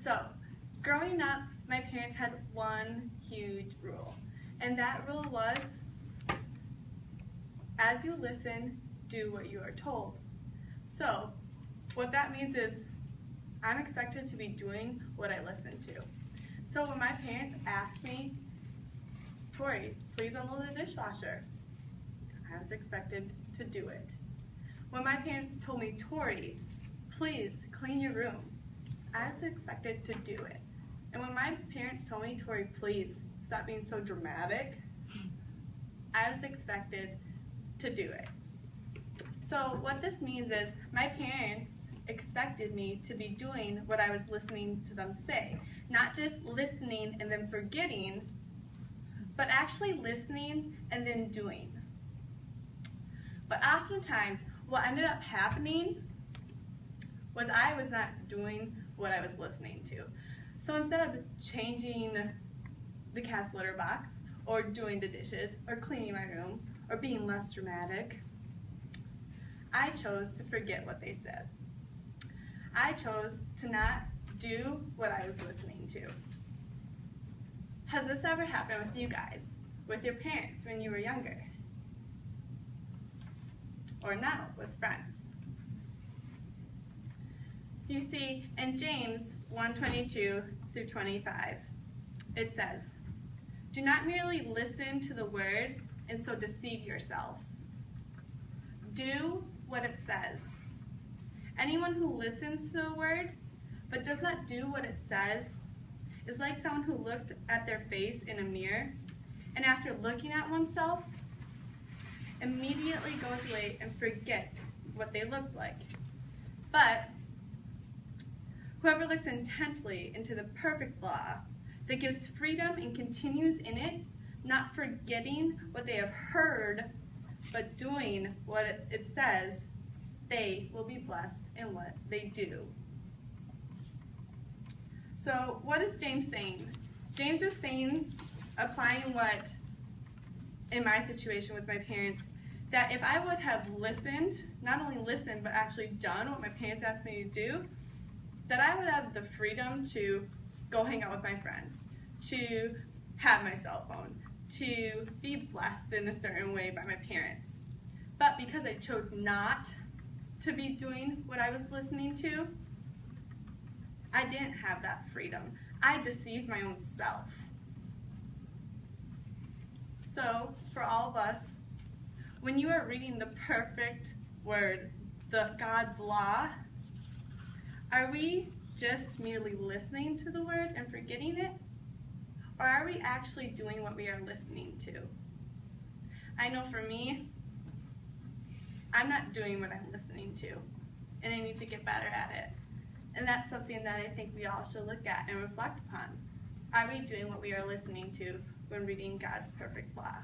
So, growing up, my parents had one huge rule, and that rule was, as you listen, do what you are told. So, what that means is, I'm expected to be doing what I listen to. So when my parents asked me, Tori, please unload the dishwasher, I was expected to do it. When my parents told me, Tori, please clean your room, I was expected to do it. And when my parents told me, Tori, please stop being so dramatic, I was expected to do it. So what this means is my parents expected me to be doing what I was listening to them say. Not just listening and then forgetting, but actually listening and then doing. But oftentimes, what ended up happening was I was not doing what I was listening to. So instead of changing the cat's litter box, or doing the dishes, or cleaning my room, or being less dramatic, I chose to forget what they said. I chose to not do what I was listening to. Has this ever happened with you guys? With your parents when you were younger? Or now with friends? You see, in James 1:22 through 25, it says, "Do not merely listen to the word and so deceive yourselves. Do what it says. Anyone who listens to the word but does not do what it says is like someone who looks at their face in a mirror and after looking at oneself, immediately goes away and forgets what they looked like. But whoever looks intently into the perfect law that gives freedom and continues in it, not forgetting what they have heard, but doing what it says, they will be blessed in what they do." So what is James saying? James is saying, applying what, in my situation with my parents, that if I would have listened, not only listened, but actually done what my parents asked me to do, that I would have the freedom to go hang out with my friends, to have my cell phone, to be blessed in a certain way by my parents. But because I chose not to be doing what I was listening to, I didn't have that freedom. I deceived my own self. So, for all of us, when you are reading the perfect word, God's law, are we just merely listening to the word and forgetting it? Or are we actually doing what we are listening to? I know for me, I'm not doing what I'm listening to, and I need to get better at it. And that's something that I think we all should look at and reflect upon. Are we doing what we are listening to when reading God's perfect law?